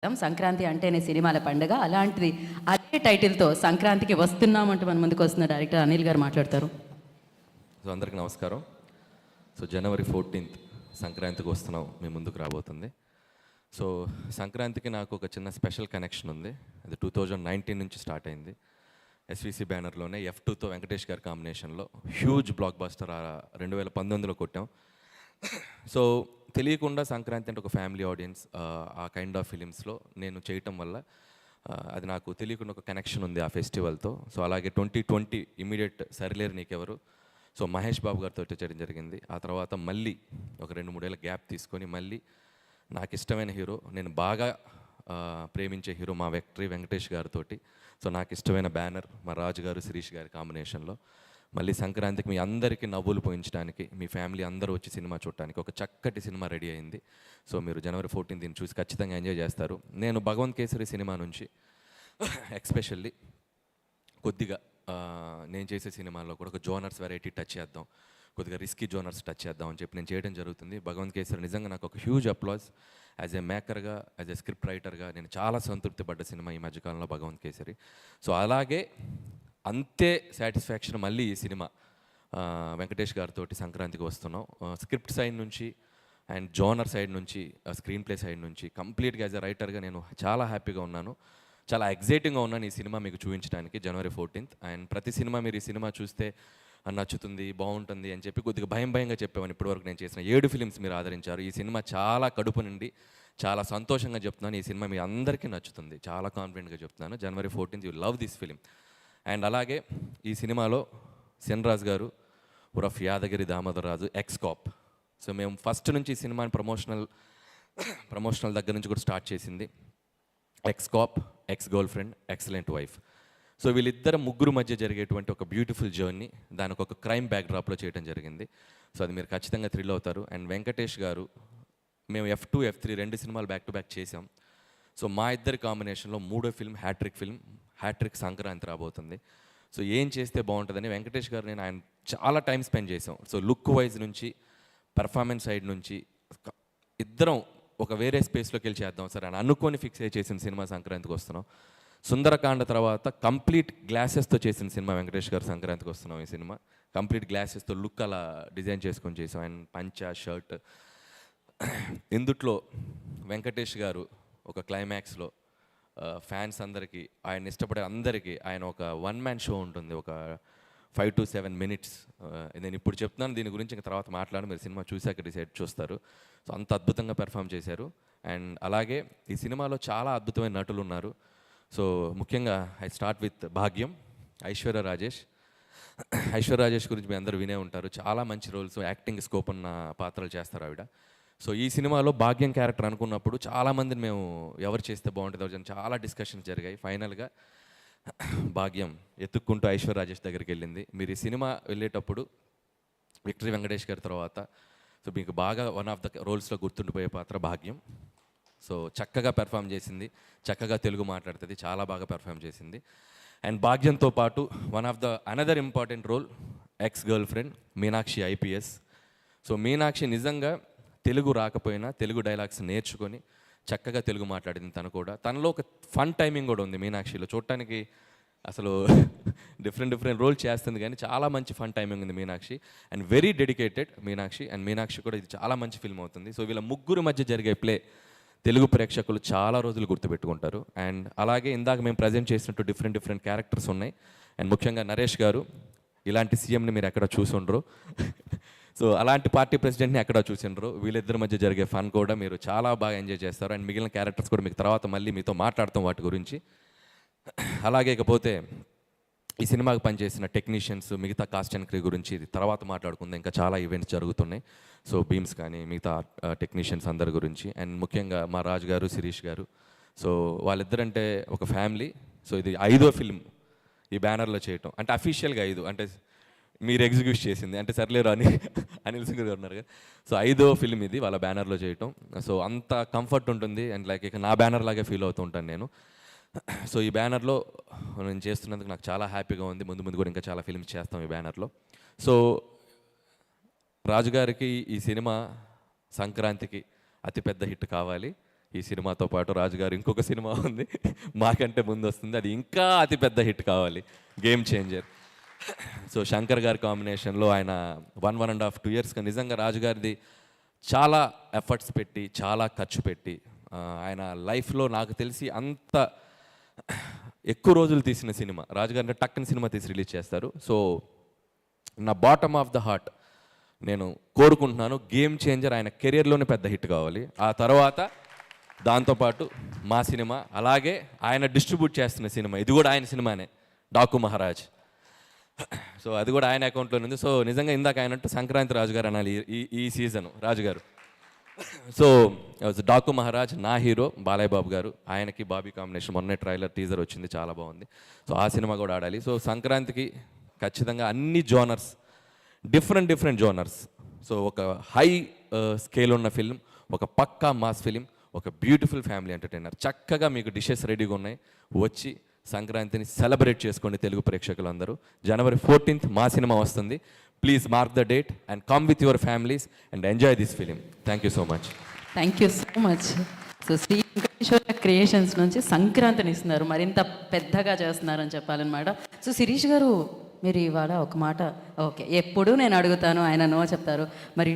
సంక్రాంతి అంటేనే సినిమాల పండుగ. అలాంటిది అదే టైటిల్‌తో సంక్రాంతికి వస్తున్నామంటూ మన ముందుకు వస్తున్న డైరెక్టర్ అనిల్ గారు మాట్లాడతారు. సో అందరికి నమస్కారం. సో జనవరి 14th సంక్రాంతికి వస్తున్నాం మీ ముందుకు రాబోతుంది. సో సంక్రాంతికి నాకు ఒక చిన్న స్పెషల్ కనెక్షన్ ఉంది. అది 2019 నుంచి స్టార్ట్ అయింది. ఎస్విసి బ్యానర్లోనే F2తో వెంకటేష్ గారి కాంబినేషన్లో హ్యూజ్ బ్లాక్ బస్టర్ 2019లో కొట్టాం. సో తెలియకుండా సంక్రాంతి అంటే ఒక ఫ్యామిలీ ఆడియన్స్ ఆ కైండ్ ఆఫ్ ఫిలిమ్స్లో నేను చేయటం వల్ల అది నాకు తెలియకుండా ఒక కనెక్షన్ ఉంది ఆ ఫెస్టివల్తో. సో అలాగే 2020 ఇమీడియట్ సరిలేరు నీకెవరు, సో మహేష్ బాబు గారితో చేయడం జరిగింది. ఆ తర్వాత మళ్ళీ ఒక 2-3 ఏళ్ళ గ్యాప్ తీసుకొని మళ్ళీ నాకు ఇష్టమైన హీరో, నేను బాగా ప్రేమించే హీరో మా వెంకటేష్ గారితో, సో నాకు ఇష్టమైన బ్యానర్ మా రాజు గారు శిరీష్ గారి కాంబినేషన్లో మళ్ళీ సంక్రాంతికి మీ అందరికీ నవ్వులు పోయించడానికి, మీ ఫ్యామిలీ అందరూ వచ్చి సినిమా చూడటానికి ఒక చక్కటి సినిమా రెడీ అయింది. సో మీరు జనవరి 14 దీన్ని చూసి ఖచ్చితంగా ఎంజాయ్ చేస్తారు. నేను భగవంత్ కేసరి సినిమా నుంచి ఎక్స్పెషల్లీ కొద్దిగా నేను చేసే సినిమాల్లో కూడా ఒక జోనర్స్ వెరైటీ టచ్ చేద్దాం, కొద్దిగా రిస్కీ జోనర్స్ టచ్ చేద్దాం అని చెప్పి నేను చేయడం జరుగుతుంది. భగవంత్ కేసరి నిజంగా నాకు ఒక హ్యూజ్ అప్లాజ్. యాజ్ ఏ మేకర్గా, యాజ్ ఏ స్క్రిప్ట్ రైటర్గా నేను చాలా సంతృప్తి పడ్డ సినిమా ఈ మధ్యకాలంలో భగవంత్ కేసరి. సో అలాగే అంతే సాటిస్ఫాక్షన్ మళ్ళీ ఈ సినిమా వెంకటేష్ గారితో సంక్రాంతికి వస్తున్నాం. స్క్రిప్ట్ సైడ్ నుంచి అండ్ జోనర్ సైడ్ నుంచి, స్క్రీన్ ప్లే సైడ్ నుంచి కంప్లీట్గా యాజ్ ఎ రైటర్గా నేను చాలా హ్యాపీగా ఉన్నాను, చాలా ఎగ్జైటింగ్గా ఉన్నాను ఈ సినిమా మీకు చూపించడానికి జనవరి 14th. అండ్ ప్రతి సినిమా మీరు ఈ సినిమా చూస్తే నచ్చుతుంది, బాగుంటుంది అని చెప్పి కొద్దిగా భయంగా చెప్పామని ఇప్పటివరకు నేను చేసిన 7 ఫిలిమ్స్ మీరు ఆదరించారు. ఈ సినిమా చాలా కడుపు నుండి చాలా సంతోషంగా చెప్తున్నాను, ఈ సినిమా మీ అందరికీ నచ్చుతుంది, చాలా కాన్ఫిడెంట్గా చెప్తున్నాను. జనవరి 14th you love this film. And అలాగే ఈ సినిమాలో సెన్రాజ్ గారు ఉరఫ్ యాదగిరి దామోదరరాజు ఎక్స్-కాప్. సో మేము ఫస్ట్ నుంచి ఈ సినిమాని ప్రమోషనల్ దగ్గర నుంచి కూడా స్టార్ట్ చేసింది X-cap, X-girl friend, excellent wife. So వీళ్ళిద్దరు ముగ్గురు మధ్య జరిగేటువంటి ఒక బ్యూటిఫుల్ జర్నీ దానికి ఒక క్రైమ్ బ్యాక్డ్రాప్లో చేయడం జరిగింది. సో అది మీరు ఖచ్చితంగా థ్రిల్ అవుతారు. అండ్ వెంకటేష్ గారు, మేము F2, F3 2 సినిమాలు బ్యాక్ టు బ్యాక్ చేసాం. సో మా ఇద్దరి కాంబినేషన్లో 3వ ఫిల్మ్ హ్యాట్రిక్ సంక్రాంతి రాబోతుంది. సో ఏం చేస్తే బాగుంటుందని వెంకటేష్ గారు నేను ఆయన చాలా టైం స్పెండ్ చేసాం. సో లుక్ వైజ్ నుంచి, పెర్ఫార్మెన్స్ సైడ్ నుంచి ఇద్దరం ఒక వేరే స్పేస్లోకి వెళ్ళి చేద్దాం సరే అని అనుకొని ఫిక్స్ అయ్యి చేసిన సినిమా సంక్రాంతికి వస్తున్నాం. సుందరకాండ తర్వాత కంప్లీట్ గ్లాసెస్తో చేసిన సినిమా వెంకటేష్ గారు సంక్రాంతికి వస్తున్నాం. ఈ సినిమా కంప్లీట్ గ్లాసెస్తో లుక్ అలా డిజైన్ చేసుకొని చేసాం. అండ్ పంచా షర్ట్ ఇందుట్లో వెంకటేష్ గారు ఒక క్లైమాక్స్లో ఫ్యాన్స్ అందరికీ, ఆయన ఇష్టపడే అందరికీ ఆయన ఒక 1-man షో ఉంటుంది, ఒక 5 to 7 minutes. నేను ఇప్పుడు చెప్తున్నాను దీని గురించి, ఇంకా తర్వాత మాట్లాడి మీరు సినిమా చూశాక డిసైడ్ చూస్తారు. సో అంత అద్భుతంగా పెర్ఫామ్ చేశారు. అండ్ అలాగే ఈ సినిమాలో చాలా అద్భుతమైన నటులు ఉన్నారు. సో ముఖ్యంగా ఐ స్టార్ట్ విత్ భాగ్యం, ఐశ్వర్య రాజేష్ గురించి మీ అందరూ వినే ఉంటారు. చాలా మంచి రోల్స్, యాక్టింగ్ స్కోప్ ఉన్న పాత్రలు చేస్తారు ఆవిడ. సో ఈ సినిమాలో భాగ్యం క్యారెక్టర్ అనుకున్నప్పుడు చాలామందిని మేము ఎవరు చేస్తే బాగుంటుంది చాలా డిస్కషన్స్ జరిగాయి. ఫైనల్గా భాగ్యం ఎత్తుక్కుంటూ ఐశ్వర్య రాజేష్ దగ్గరికి వెళ్ళింది. మీరు ఈ సినిమా వెళ్ళేటప్పుడు విక్టరీ వెంకటేష్ గారి తర్వాత సో మీకు బాగా వన్ ఆఫ్ ద రోల్స్లో గుర్తుండిపోయే పాత్ర భాగ్యం. సో చక్కగా పెర్ఫామ్ చేసింది, చక్కగా తెలుగు మాట్లాడుతుంది, చాలా బాగా పెర్ఫామ్ చేసింది. అండ్ భాగ్యంతో పాటు one of the another important role ex girlfriend Meenakshi IPS. So Meenakshi నిజంగా తెలుగు రాకపోయినా తెలుగు డైలాగ్స్ నేర్చుకొని చక్కగా తెలుగు మాట్లాడింది. తనలో ఒక ఫన్ టైమింగ్ కూడా ఉంది మీనాక్షిలో. చూడటానికి అసలు డిఫరెంట్ రోల్ చేస్తుంది కానీ చాలా మంచి ఫన్ టైమింగ్ ఉంది Meenakshi. And very dedicated Meenakshi. And Meenakshi కూడా ఇది చాలా మంచి ఫిల్మ్ అవుతుంది. సో వీళ్ళ ముగ్గురు మధ్య జరిగే ప్లే తెలుగు ప్రేక్షకులు చాలా రోజులు గుర్తుపెట్టుకుంటారు. అండ్ అలాగే ఇందాక మేము ప్రజెంట్ చేసినట్టు డిఫరెంట్ క్యారెక్టర్స్ ఉన్నాయి. అండ్ ముఖ్యంగా నరేష్ గారు, ఇలాంటి సీఎంని మీరు ఎక్కడ చూసుండ్రు, సో అలాంటి పార్టీ ప్రెసిడెంట్ని ఎక్కడ చూసిండ్రు. వీళ్ళిద్దరి మధ్య జరిగే ఫన్ కూడా మీరు చాలా బాగా ఎంజాయ్ చేస్తారు. అండ్ మిగిలిన క్యారెక్టర్స్ కూడా మీకు తర్వాత మళ్ళీ మీతో మాట్లాడతాం వాటి గురించి. అలాగే ఇకపోతే ఈ సినిమాకి పనిచేసిన టెక్నీషియన్స్, మిగతా కాస్ట్ అండ్ క్రూ గురించి తర్వాత మాట్లాడుకుందాం. ఇంకా చాలా ఈవెంట్స్ జరుగుతున్నాయి. సో బీమ్స్ కానీ మిగతా టెక్నీషియన్స్ అందరి గురించి. అండ్ ముఖ్యంగా మా రాజు గారు శిరీష్ గారు, సో వాళ్ళిద్దరంటే ఒక ఫ్యామిలీ. సో ఇది 5వ ఫిల్మ్ ఈ బ్యానర్లో చేయటం, అంటే అఫీషియల్గా 5 అంటే మీరు ఎగ్జిక్యూట్ చేసింది అంటే సర్లేరు అని అనిల్ సింగ్ గారు ఉన్నారు కదా. సో 5వ ఫిల్మ్ ఇది వాళ్ళ బ్యానర్లో చేయటం. సో అంత కంఫర్ట్ ఉంటుంది. అండ్ లైక్ ఇక నా బ్యానర్ లాగే ఫీల్ అవుతూ ఉంటాను నేను. సో ఈ బ్యానర్లో నేను చేస్తున్నందుకు నాకు చాలా హ్యాపీగా ఉంది. ముందు కూడా ఇంకా చాలా ఫిల్మ్స్ చేస్తాం ఈ బ్యానర్లో. సో రాజుగారికి ఈ సినిమా సంక్రాంతికి అతిపెద్ద హిట్ కావాలి. ఈ సినిమాతో పాటు రాజుగారు ఇంకొక సినిమా ఉంది మాకంటే ముందు వస్తుంది, అది ఇంకా అతిపెద్ద హిట్ కావాలి, గేమ్ చేంజర్. సో శంకర్ గారి కాంబినేషన్లో ఆయన 1.5-2 ఇయర్స్గా నిజంగా రాజుగారిది చాలా ఎఫర్ట్స్ పెట్టి చాలా ఖర్చు పెట్టి ఆయన లైఫ్లో నాకు తెలిసి అంత ఎక్కువ రోజులు తీసిన సినిమా రాజుగారి అంటే టక్కని సినిమా తీసి రిలీజ్ చేస్తారు. సో నా బాటమ్ ఆఫ్ ద హార్ట్ నేను కోరుకుంటున్నాను గేమ్ చేంజర్ ఆయన కెరియర్లోనే పెద్ద హిట్ కావాలి. ఆ తర్వాత దాంతోపాటు మా సినిమా, అలాగే ఆయన డిస్ట్రిబ్యూట్ చేస్తున్న సినిమా, ఇది కూడా ఆయన సినిమానే, డాకు మహారాజ్. సో అది కూడా ఆయన అకౌంట్లో ఉంది. సో నిజంగా ఇందాక ఆయనట్టు సంక్రాంతి రాజుగారు అనాలి ఈ సీజన్ రాజుగారు. సో డాకు మహారాజ్ నా హీరో బాలయ్య బాబు గారు, ఆయనకి బాబీ కాంబినేషన్, మొన్నే ట్రైలర్ టీజర్ వచ్చింది, చాలా బాగుంది. సో ఆ సినిమా కూడా ఆడాలి. సో సంక్రాంతికి ఖచ్చితంగా అన్ని జోనర్స్, డిఫరెంట్ జోనర్స్, సో ఒక హై స్కేల్ ఉన్న ఫిల్మ్, ఒక పక్కా మాస్ ఫిలిం, ఒక బ్యూటిఫుల్ ఫ్యామిలీ ఎంటర్టైనర్. చక్కగా మీకు డిషెస్ రెడీగా ఉన్నాయి, వచ్చి సంక్రాంతిని సెలబ్రేట్ చేసుకోండి తెలుగు ప్రేక్షకులందరూ. January 14th మా సినిమా వస్తుంది. Please mark the date and come with your families and enjoy this film. Thank you so much. Thank you so much. So Shri Venkateswara creations నుంచి సంక్రాంతిని ఇస్తున్నారు, మరింత పెద్దగా చేస్తున్నారని చెప్పాలన్నమాట. సో శిరీష్ గారు, మీరు ఇవాళ ఒక మాట, ఓకే ఎప్పుడు నేను అడుగుతాను, ఆయన నో చెప్తారు, మరి